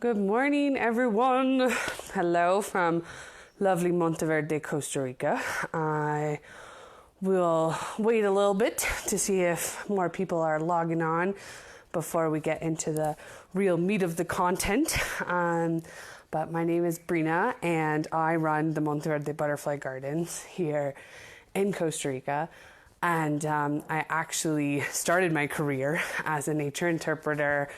Good morning, everyone. Hello from lovely Monteverde, Costa Rica. I will wait a little bit to see if more people are logging on before we get into the real meat of the content. But my name is Bryna, and I run the Monteverde Butterfly Gardens here in Costa Rica. And I actually started my career as a nature interpreter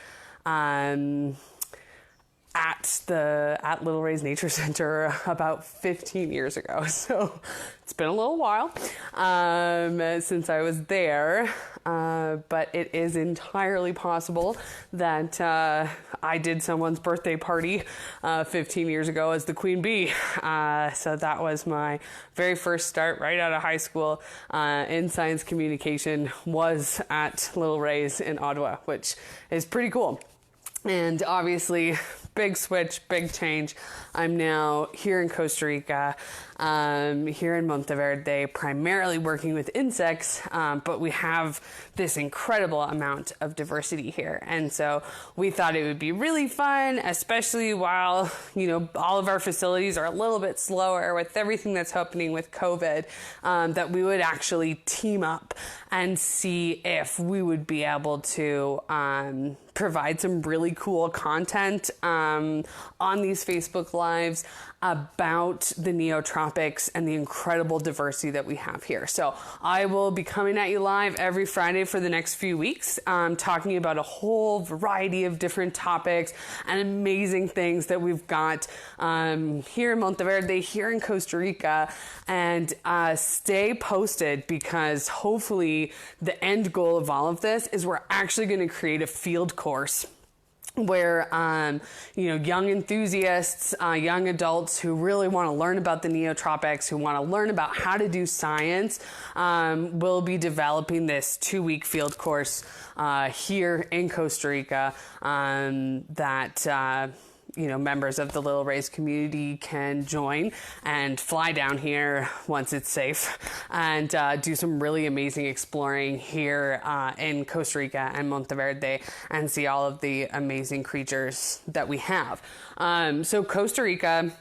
at Little Rays Nature Center about 15 years ago. So it's been a little while since I was there, but it is entirely possible that I did someone's birthday party 15 years ago as the queen bee. So that was my very first start right out of high school in science communication, was at Little Rays in Ottawa, which is pretty cool. And obviously, big switch, big change. I'm now here in Costa Rica, here in Monteverde, primarily working with insects, but we have this incredible amount of diversity here. And so we thought it would be really fun, especially while, all of our facilities are a little bit slower with everything that's happening with COVID, that we would actually team up and see if we would be able to provide some really cool content on these Facebook Lives about the neotropics and the incredible diversity that we have here. So I will be coming at you live every Friday for the next few weeks, talking about a whole variety of different topics and amazing things that we've got here in Monteverde, here in Costa Rica. And stay posted, because hopefully the end goal of all of this is we're actually going to create a field course where, young enthusiasts, young adults who really want to learn about the neotropics, who want to learn about how to do science, will be developing this 2-week field course here in Costa Rica that members of the Little Rays community can join and fly down here once it's safe and do some really amazing exploring here in Costa Rica and Monteverde and see all of the amazing creatures that we have. So Costa Rica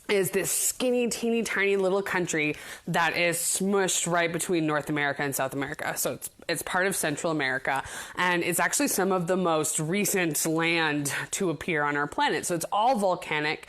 is this skinny, teeny, tiny little country that is smushed right between North America and South America. So it's part of Central America, and it's actually some of the most recent land to appear on our planet. So it's all volcanic.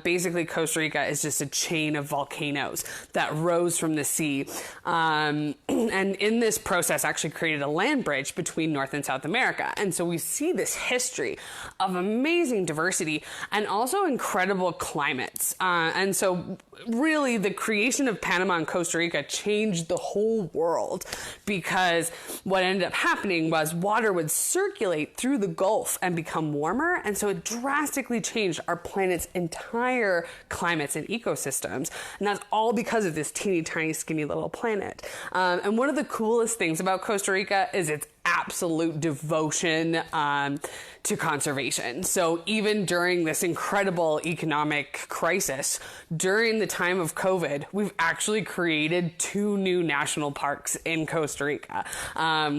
Basically, Costa Rica is just a chain of volcanoes that rose from the sea. And in this process actually created a land bridge between North and South America. And so we see this history of amazing diversity and also incredible climates. And so really the creation of Panama and Costa Rica changed the whole world, because what ended up happening was water would circulate through the Gulf and become warmer. And so it drastically changed our planet's entire climates and ecosystems. And that's all because of this teeny tiny skinny little planet. And one of the coolest things about Costa Rica is its absolute devotion to conservation. So even during this incredible economic crisis, during the time of COVID, we've actually created 2 new national parks in Costa Rica,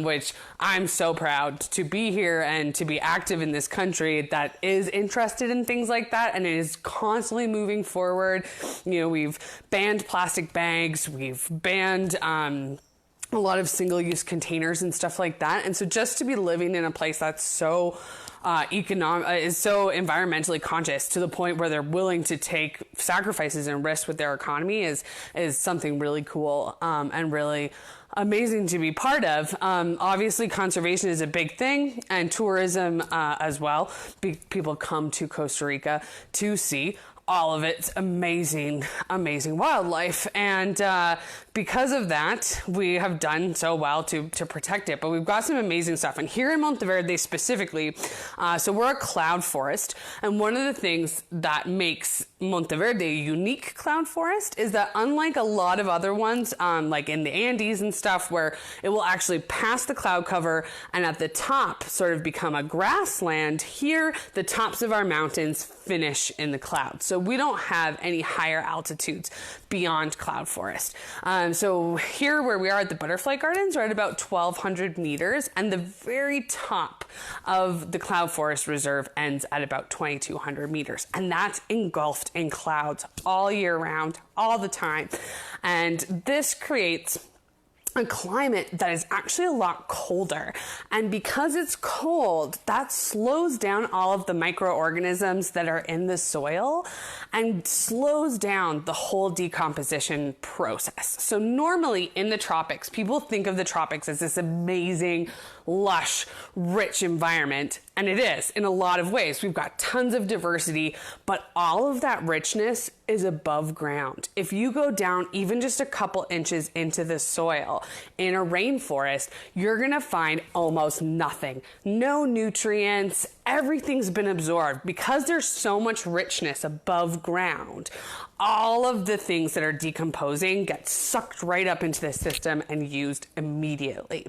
which I'm so proud to be here and to be active in this country that is interested in things like that and is constantly moving forward. We've banned plastic bags, we've banned a lot of single-use containers and stuff like that. And so just to be living in a place that's so is so environmentally conscious to the point where they're willing to take sacrifices and risks with their economy is something really cool and really amazing to be part of. Obviously, conservation is a big thing, and tourism as well. People come to Costa Rica to see all of its amazing wildlife. And because of that, we have done so well to protect it. But we've got some amazing stuff. And here in Monteverde specifically, so we're a cloud forest. And one of the things that makes Monteverde unique cloud forest is that unlike a lot of other ones, like in the Andes and stuff, where it will actually pass the cloud cover and at the top sort of become a grassland, here the tops of our mountains finish in the clouds. So we don't have any higher altitudes beyond cloud forest. So here where we are at the Butterfly Gardens, we're at about 1,200 meters, and the very top of the cloud forest reserve ends at about 2,200 meters. And that's engulfed in clouds all year round, all the time. And this creates a climate that is actually a lot colder. And because it's cold, that slows down all of the microorganisms that are in the soil and slows down the whole decomposition process. So normally in the tropics, people think of the tropics as this amazing, lush, rich environment. And it is in a lot of ways. We've got tons of diversity, but all of that richness is above ground. If you go down even just a couple inches into the soil in a rainforest, you're gonna find almost nothing. No nutrients, everything's been absorbed. Because there's so much richness above ground, all of the things that are decomposing get sucked right up into the system and used immediately.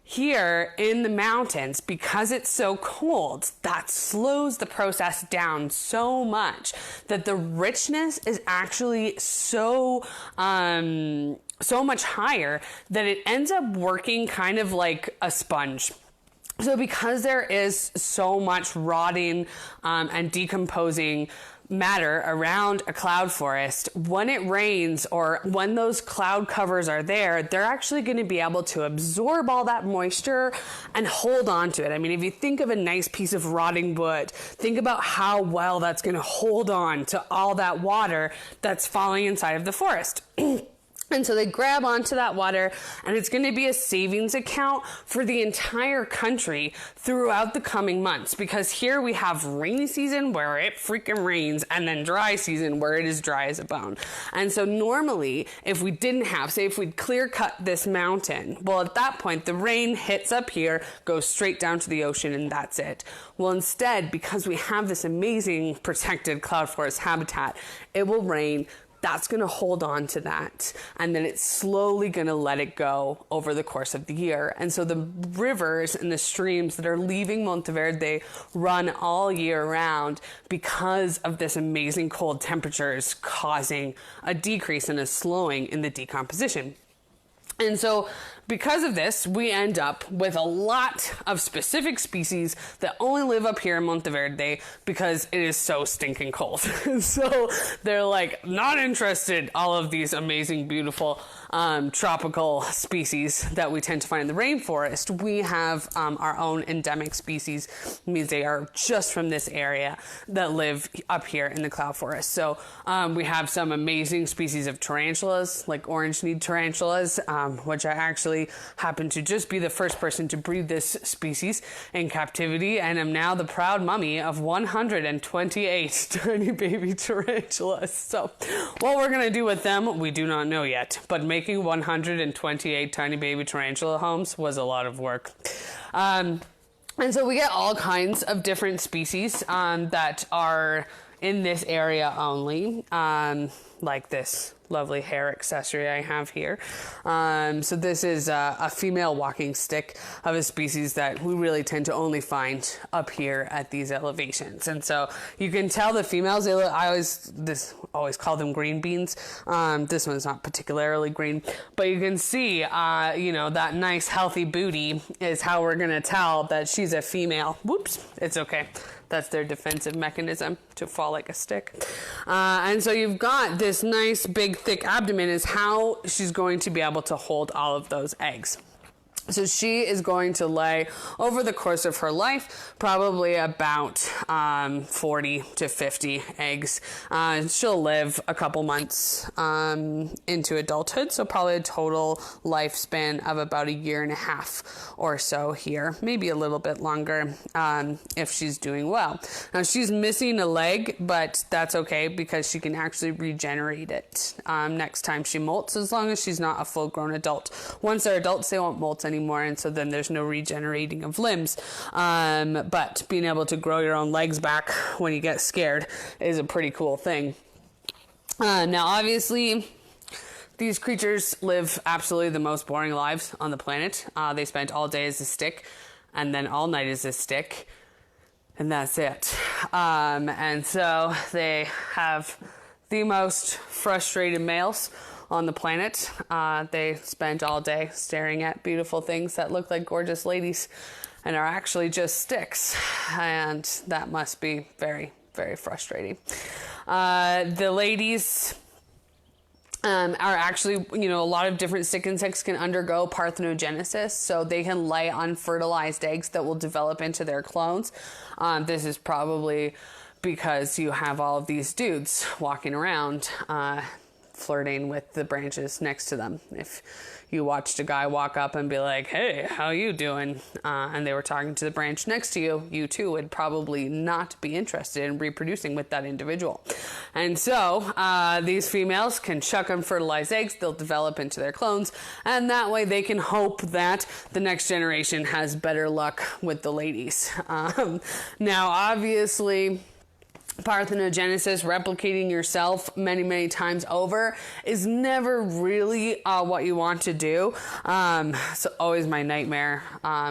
Here in the mountains, because it's so cold, that slows the process down so much that the richness is actually so much higher that it ends up working kind of like a sponge. So because there is so much rotting and decomposing matter around a cloud forest, when it rains or when those cloud covers are there, they're actually going to be able to absorb all that moisture and hold on to it. I mean, if you think of a nice piece of rotting wood, think about how well that's going to hold on to all that water that's falling inside of the forest. And so they grab onto that water, and it's going to be a savings account for the entire country throughout the coming months, because here we have rainy season where it freaking rains and then dry season where it is dry as a bone. And so normally if we didn't have, say if we'd clear cut this mountain, well, at that point the rain hits up here, goes straight down to the ocean, and that's it. Well, instead, because we have this amazing protected cloud forest habitat, it will rain. That's going to hold on to that, and then it's slowly going to let it go over the course of the year. And so the rivers and the streams that are leaving Monteverde run all year round because of this amazing cold temperatures causing a decrease and a slowing in the decomposition. And so because of this, we end up with a lot of specific species that only live up here in Monteverde because it is so stinking cold. So they're like not interested, all of these amazing, beautiful tropical species that we tend to find in the rainforest. We have our own endemic species, means they are just from this area, that live up here in the cloud forest. So we have some amazing species of tarantulas, like orange-kneed tarantulas, which I actually happened to just be the first person to breed this species in captivity, and am now the proud mummy of 128 tiny baby tarantulas. So what we're going to do with them, we do not know yet, but making 128 tiny baby tarantula homes was a lot of work. And so we get all kinds of different species that are in this area only, like this lovely hair accessory I have here. So this is a female walking stick of a species that we really tend to only find up here at these elevations. And so you can tell the females, I always call them green beans. This one's not particularly green, but you can see, that nice healthy booty is how we're going to tell that she's a female. Whoops, it's okay. That's their defensive mechanism, to fall like a stick. And so you've got this nice big thick abdomen is how she's going to be able to hold all of those eggs. So she is going to lay over the course of her life probably about 40 to 50 eggs. She'll live a couple months into adulthood, so probably a total lifespan of about 1.5 years or so here, maybe a little bit longer if she's doing well. Now she's missing a leg, but that's okay because she can actually regenerate it next time she molts, as long as she's not a full-grown adult. Once they're adults, they won't molt anymore. anymore, and so then there's no regenerating of limbs. But being able to grow your own legs back when you get scared is a pretty cool thing. Now, obviously, these creatures live absolutely the most boring lives on the planet. They spend all day as a stick, and then all night as a stick, and that's it. And so they have the most frustrated males on the planet. They spend all day staring at beautiful things that look like gorgeous ladies and are actually just sticks. And that must be very, very frustrating. The ladies are actually, a lot of different stick insects can undergo parthenogenesis, so they can lay unfertilized eggs that will develop into their clones. This is probably because you have all of these dudes walking around flirting with the branches next to them. If you watched a guy walk up and be like, "Hey, how you doing?" And they were talking to the branch next to you, you too would probably not be interested in reproducing with that individual. And so these females can chuck unfertilized eggs, they'll develop into their clones, and that way they can hope that the next generation has better luck with the ladies. Now, obviously, parthenogenesis, replicating yourself many, many times over, is never really what you want to do. So always my nightmare,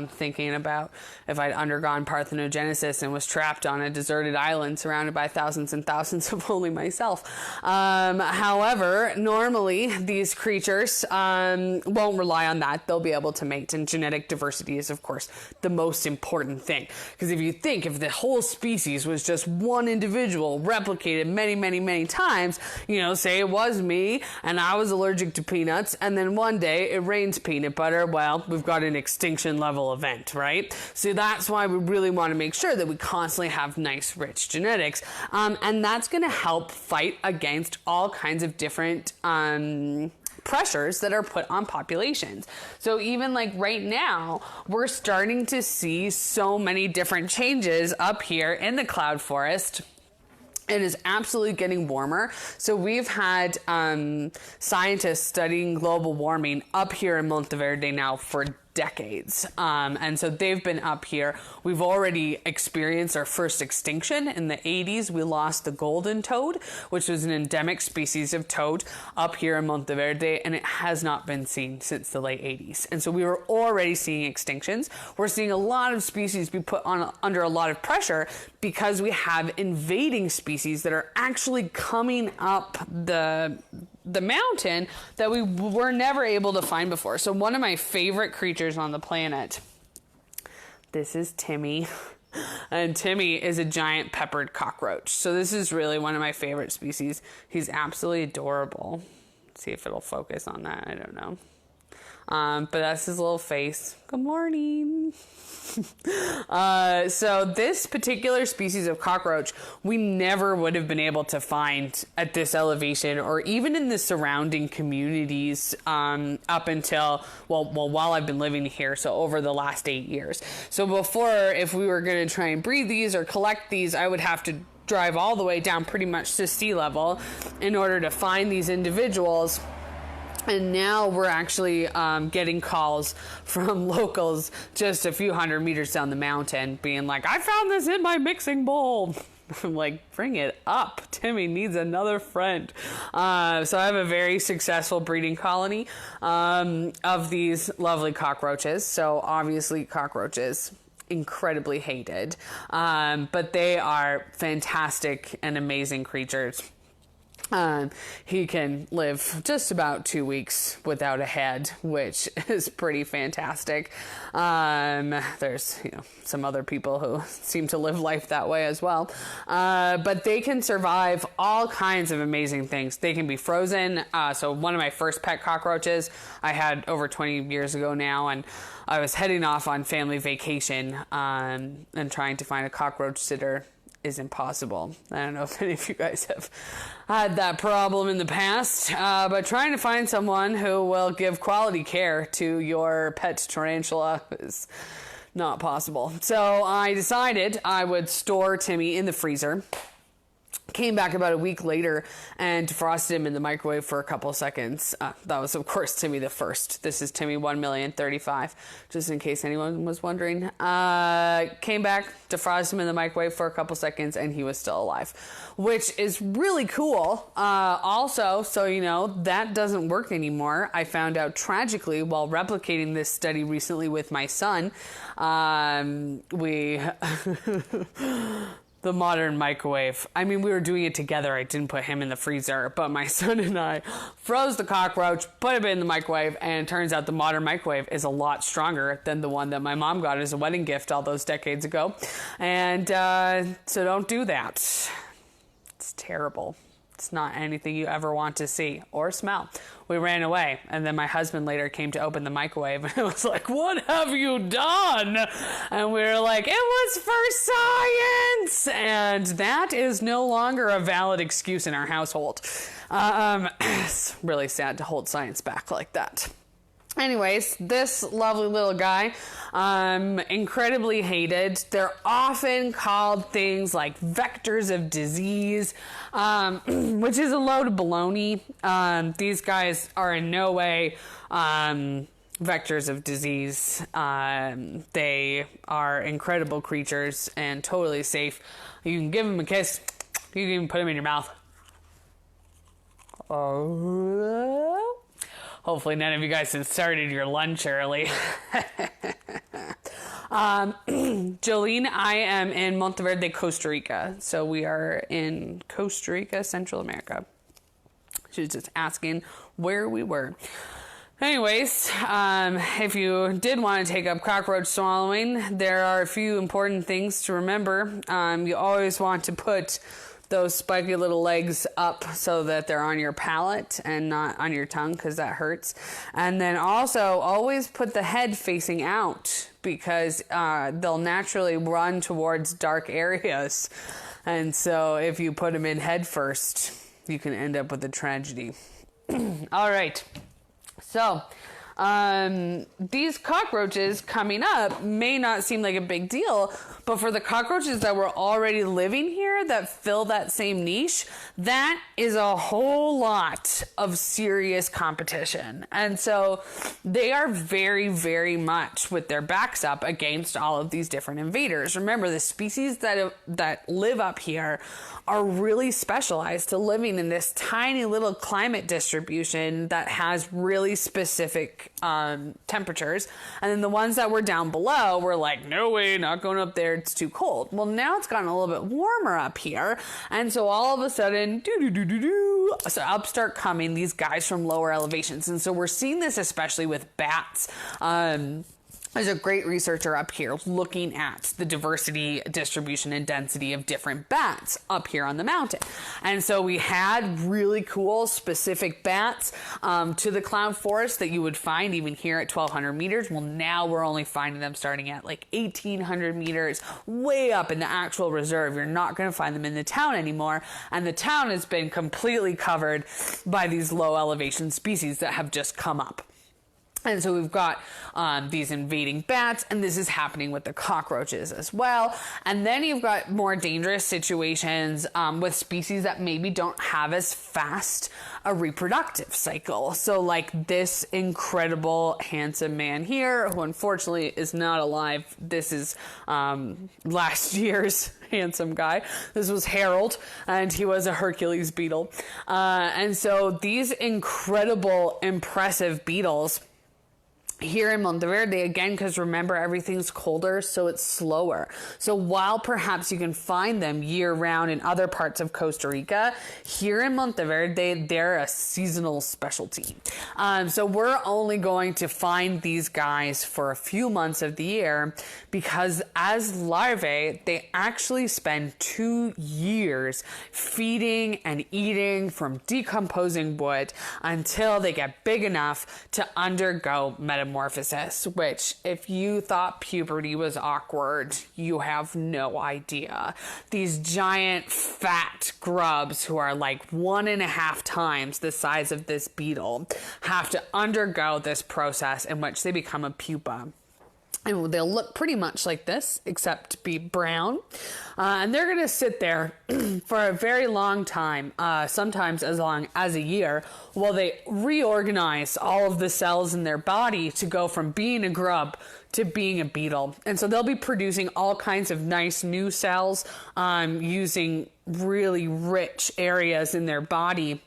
thinking about if I'd undergone parthenogenesis and was trapped on a deserted island surrounded by thousands and thousands of only myself. However, normally these creatures won't rely on that. They'll be able to mate, and genetic diversity is, of course, the most important thing. Because if you think if the whole species was just one individual replicated many, many, many times, say it was me and I was allergic to peanuts, and then one day it rains peanut butter, well, we've got an extinction level event, right? So that's why we really want to make sure that we constantly have nice, rich genetics. And that's going to help fight against all kinds of different pressures that are put on populations. So even like right now, we're starting to see so many different changes up here in the cloud forest. It is absolutely getting warmer. So we've had scientists studying global warming up here in Monteverde now for decades. And so they've been up here. We've already experienced our first extinction. In the 80s, we lost the golden toad, which was an endemic species of toad up here in Monteverde, and it has not been seen since the late 80s. And so we were already seeing extinctions. We're seeing a lot of species be put under a lot of pressure because we have invading species that are actually coming up the mountain that we were never able to find before. So one of my favorite creatures on the planet, this is Timmy. And Timmy is a giant peppered cockroach. So this is really one of my favorite species. He's absolutely adorable. Let's see if it'll focus on that. I don't know. But that's his little face. Good morning. So this particular species of cockroach, we never would have been able to find at this elevation or even in the surrounding communities up until, while I've been living here, so over the last 8 years. So before, if we were going to try and breed these or collect these, I would have to drive all the way down pretty much to sea level in order to find these individuals. And now we're actually getting calls from locals just a few hundred meters down the mountain being like, "I found this in my mixing bowl." I'm like, bring it up. Timmy needs another friend. So I have a very successful breeding colony of these lovely cockroaches. So obviously cockroaches, incredibly hated. But they are fantastic and amazing creatures. He can live just about 2 weeks without a head, which is pretty fantastic. There's, some other people who seem to live life that way as well. But they can survive all kinds of amazing things. They can be frozen. So one of my first pet cockroaches I had over 20 years ago now, and I was heading off on family vacation, and trying to find a cockroach sitter is impossible. I don't know if any of you guys have had that problem in the past, but trying to find someone who will give quality care to your pet tarantula is not possible. So I decided I would store Timmy in the freezer Came back about a week later and defrosted him in the microwave for a couple of seconds. That was, of course, Timmy the first. This is Timmy 1,000,035, just in case anyone was wondering. Came back, defrosted him in the microwave for a couple seconds, and he was still alive, which is really cool. Also, so you know, that doesn't work anymore. I found out tragically while replicating this study recently with my son. The modern microwave. I mean, we were doing it together. I didn't put him in the freezer, but my son and I froze the cockroach, put him in the microwave, and it turns out the modern microwave is a lot stronger than the one that my mom got as a wedding gift all those decades ago. And so don't do that. It's terrible. It's not anything you ever want to see or smell. We ran away, and then my husband later came to open the microwave, and it was like, "What have you done?" And we were like, "It was for science!" And that is no longer a valid excuse in our household. It's really sad to hold science back like that. Anyways, this lovely little guy, incredibly hated. They're often called things like vectors of disease, which is a load of baloney. These guys are in no way vectors of disease. They are incredible creatures and totally safe. You can give them a kiss. You can even put them in your mouth. Oh. Hopefully none of you guys have started your lunch early. Jolene, I am in Monteverde, Costa Rica. So we are in Costa Rica, Central America. She was just asking where we were. Anyways, if you did want to take up cockroach swallowing, there are a few important things to remember. You always want to put those spiky little legs up so that they're on your palate and not on your tongue, because that hurts. And then also always put the head facing out, because they'll naturally run towards dark areas. And so if you put them in head first, you can end up with a tragedy. All right. So these cockroaches coming up may not seem like a big deal, but for the cockroaches that were already living here that fill that same niche, that is a whole lot of serious competition. And so they are very, very much with their backs up against all of these different invaders. Remember, the species that live up here are really specialized to living in this tiny little climate distribution that has really specific temperatures. And then the ones that were down below were like, no way, not going up there, it's too cold. Well, now it's gotten a little bit warmer up here, and so all of a sudden, so up start coming these guys from lower elevations. And so we're seeing this especially with bats. There's a great researcher up here looking at the diversity, distribution, and density of different bats up here on the mountain. And so we had really cool specific bats to the cloud forest that you would find even here at 1,200 meters. Well, now we're only finding them starting at like 1,800 meters, way up in the actual reserve. You're not going to find them in the town anymore. And the town has been completely covered by these low elevation species that have just come up. And so we've got these invading bats, and this is happening with the cockroaches as well. And then you've got more dangerous situations with species that maybe don't have as fast a reproductive cycle. So like this incredible handsome man here, who unfortunately is not alive. This is last year's handsome guy. This was Harold, and he was a Hercules beetle. And so these incredible, impressive beetles here in Monteverde, again, because remember, everything's colder, so it's slower. So while perhaps you can find them year round in other parts of Costa Rica, here in Monteverde, they're a seasonal specialty. So we're only going to find these guys for a few months of the year, because as larvae, they actually spend 2 years feeding and eating from decomposing wood until they get big enough to undergo metamorphosis, which if you thought puberty was awkward, you have no idea. These giant fat grubs who are like 1.5 times the size of this beetle have to undergo this process in which they become a pupa. And they'll look pretty much like this, except be brown. And they're going to sit there for a very long time, sometimes as long as a year, while they reorganize all of the cells in their body to go from being a grub to being a beetle. And so they'll be producing all kinds of nice new cells, using really rich areas in their body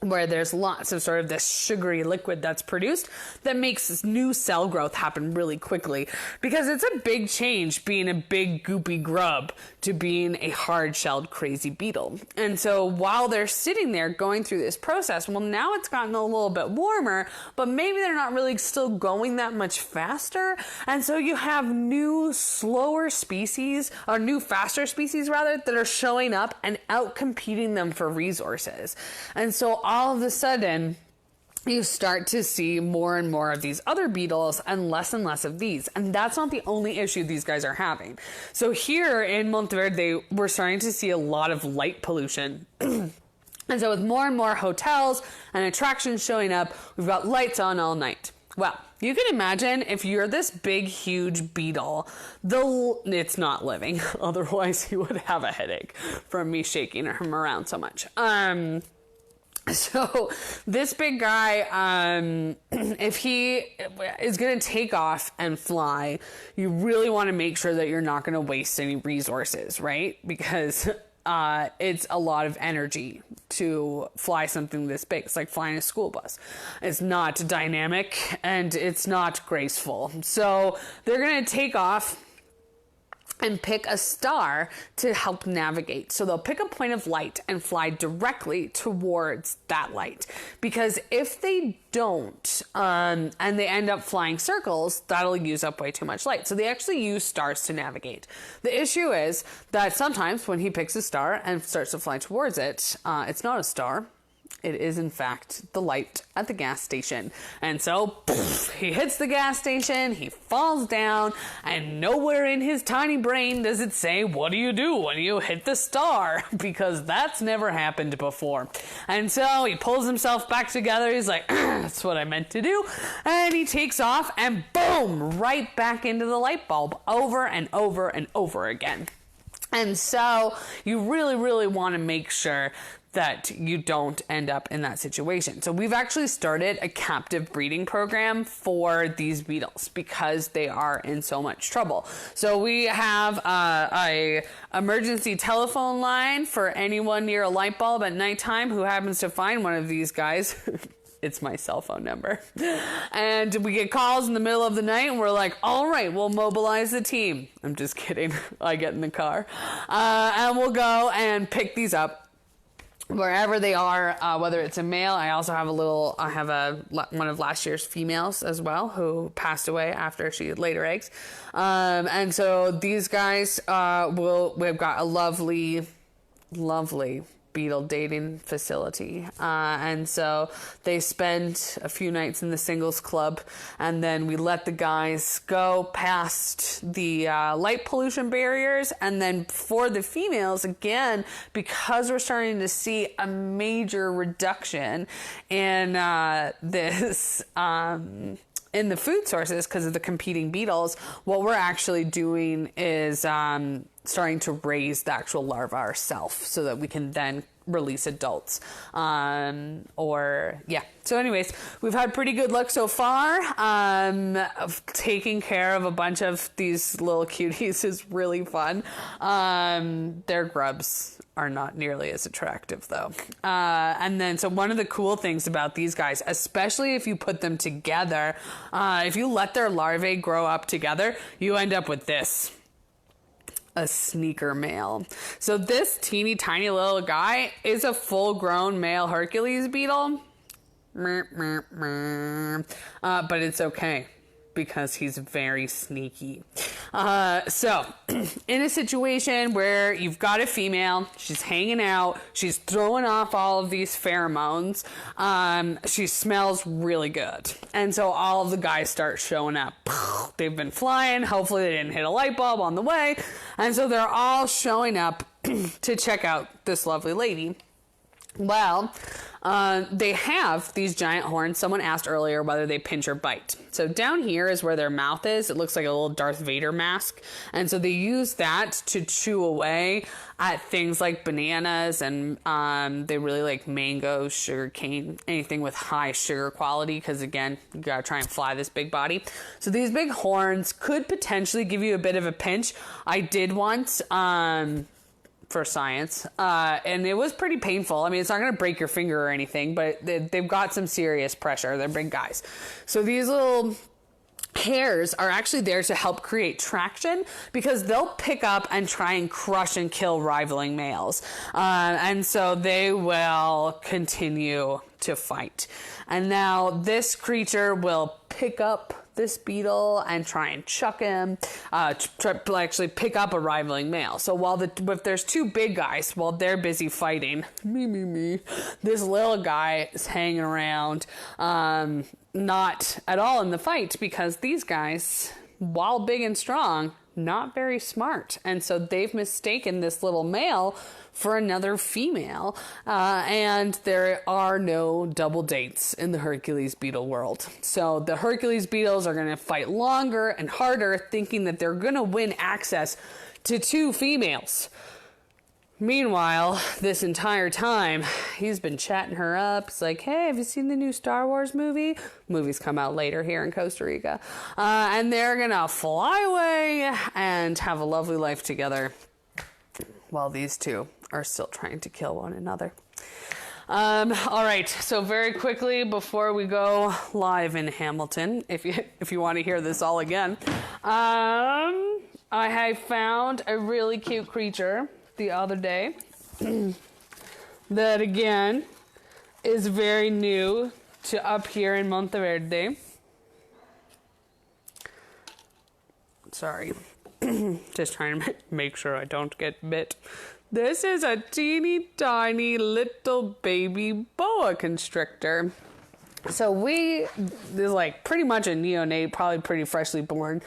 where there's lots of sort of this sugary liquid that's produced that makes this new cell growth happen really quickly, because it's a big change being a big goopy grub to being a hard-shelled crazy beetle. And so while they're sitting there going through this process, well, now it's gotten a little bit warmer, but maybe they're not really still going that much faster. And so you have new slower species, or new faster species rather, that are showing up and out-competing them for resources. And so all of a sudden, you start to see more and more of these other beetles and less of these. And that's not the only issue these guys are having. So here in Monteverde, we're starting to see a lot of light pollution. And so with more and more hotels and attractions showing up, we've got lights on all night. Well, you can imagine if you're this big, huge beetle, it's not living. Otherwise, he would have a headache from me shaking him around so much. So this big guy, if he is going to take off and fly, you really want to make sure that you're not going to waste any resources, right? Because it's a lot of energy to fly something this big. It's like flying a school bus. It's not dynamic and it's not graceful. So they're going to take off and pick a star to help navigate. So they'll pick a point of light and fly directly towards that light. Because if they don't, and they end up flying circles, that'll use up way too much light. So they actually use stars to navigate. The issue is that sometimes when he picks a star and starts to fly towards it, it's not a star. It is, in fact, the light at the gas station. And so, he hits the gas station, he falls down, and nowhere in his tiny brain does it say, what do you do when you hit the star? Because that's never happened before. And so, he pulls himself back together, he's like, that's what I meant to do. And he takes off, and boom, right back into the light bulb, over and over and over again. And so, you really, really want to make sure that you don't end up in that situation. So we've actually started a captive breeding program for these beetles because they are in so much trouble. So we have a emergency telephone line for anyone near a light bulb at nighttime who happens to find one of these guys. It's my cell phone number. And we get calls in the middle of the night and we're like, all right, we'll mobilize the team. I'm just kidding. I get in the car. And we'll go and pick these up wherever they are, whether it's a male. I also have one of last year's females as well who passed away after she laid her eggs. And so these guys, we've got a lovely beetle dating facility. And so they spend a few nights in the singles club, and then we let the guys go past the light pollution barriers. And then for the females, again, because we're starting to see a major reduction in this in the food sources because of the competing beetles, what we're actually doing is starting to raise the actual larva ourselves so that we can then release adults. So anyways, we've had pretty good luck so far. Of taking care of a bunch of these little cuties is really fun. Their grubs are not nearly as attractive though. And then, so one of the cool things about these guys, especially if you put them together, if you let their larvae grow up together, you end up with this. A sneaker male. So this teeny tiny little guy is a full grown male Hercules beetle. But it's okay because he's very sneaky. So in a situation where you've got a female, she's hanging out, she's throwing off all of these pheromones, she smells really good. And so all of the guys start showing up. They've been flying. Hopefully they didn't hit a light bulb on the way. And so they're all showing up to check out this lovely lady. Well, They have these giant horns. Someone asked earlier whether they pinch or bite. So down here is where their mouth is. It looks like a little Darth Vader mask. And so they use that to chew away at things like bananas, and they really like mango, sugar cane, anything with high sugar quality, because again, you gotta try and fly this big body. So these big horns could potentially give you a bit of a pinch. I did once for science, and it was pretty painful. I mean, it's not going to break your finger or anything, but they've got some serious pressure. They're big guys. So these little hairs are actually there to help create traction, because they'll pick up and try and crush and kill rivaling males. And so they will continue to fight. And now this creature will pick up this beetle and try and chuck him, actually pick up a rivaling male. So while if there's two big guys, while they're busy fighting, this little guy is hanging around, not at all in the fight, because these guys, while big and strong, not very smart. And so they've mistaken this little male for another female. And there are no double dates in the Hercules beetle world. So the Hercules beetles are going to fight longer and harder, thinking that they're going to win access to two females. Meanwhile, this entire time, he's been chatting her up. It's like, hey, have you seen the new Star Wars movie? Movies come out later here in Costa Rica. And they're going to fly away and have a lovely life together, while these two are still trying to kill one another. All right, so very quickly before we go live in Hamilton, if you want to hear this all again, I have found a really cute creature the other day that again is very new to up here in Monteverde. Sorry, just trying to make sure I don't get bit. This is a teeny tiny little baby boa constrictor. So this is like pretty much a neonate, probably pretty freshly born.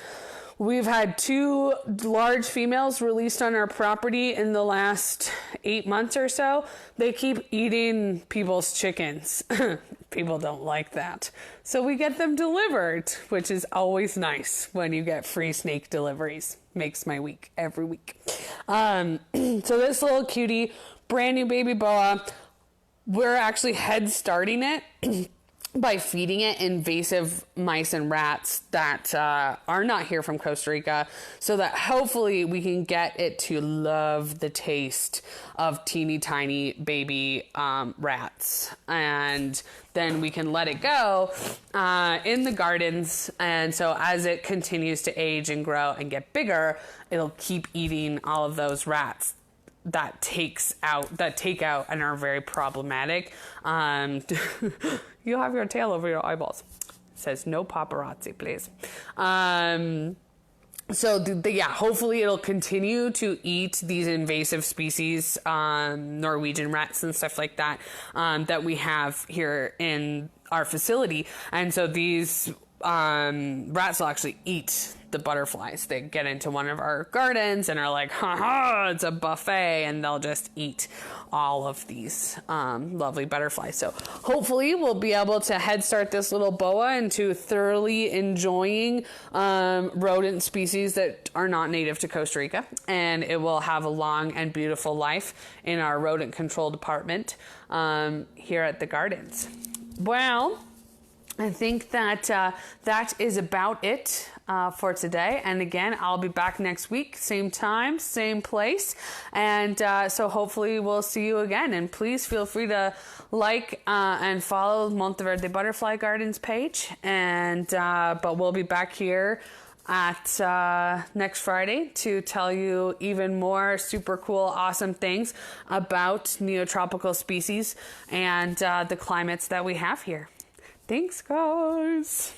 We've had 2 large females released on our property in the last 8 months or so. They keep eating people's chickens. People don't like that. So we get them delivered, which is always nice when you get free snake deliveries. Makes my week every week. So this little cutie, brand new baby boa, we're actually head starting it by feeding it invasive mice and rats that are not here from Costa Rica, so that hopefully we can get it to love the taste of teeny tiny baby rats. And then we can let it go in the gardens. And so as it continues to age and grow and get bigger, it'll keep eating all of those rats that take out and are very problematic. You have your tail over your eyeballs. It says no paparazzi, please. So hopefully it'll continue to eat these invasive species, Norwegian rats and stuff like that, that we have here in our facility. And so these rats will actually eat the butterflies. They get into one of our gardens and are like, haha, it's a buffet, and they'll just eat all of these lovely butterflies. So hopefully we'll be able to head start this little boa into thoroughly enjoying rodent species that are not native to Costa Rica, and it will have a long and beautiful life in our rodent control department here at the gardens. Well, I think that that is about it for today. And again, I'll be back next week, same time, same place. And so hopefully we'll see you again. And please feel free to like and follow Monteverde Butterfly Gardens page. And but we'll be back here at next Friday to tell you even more super cool, awesome things about neotropical species and the climates that we have here. Thanks, guys.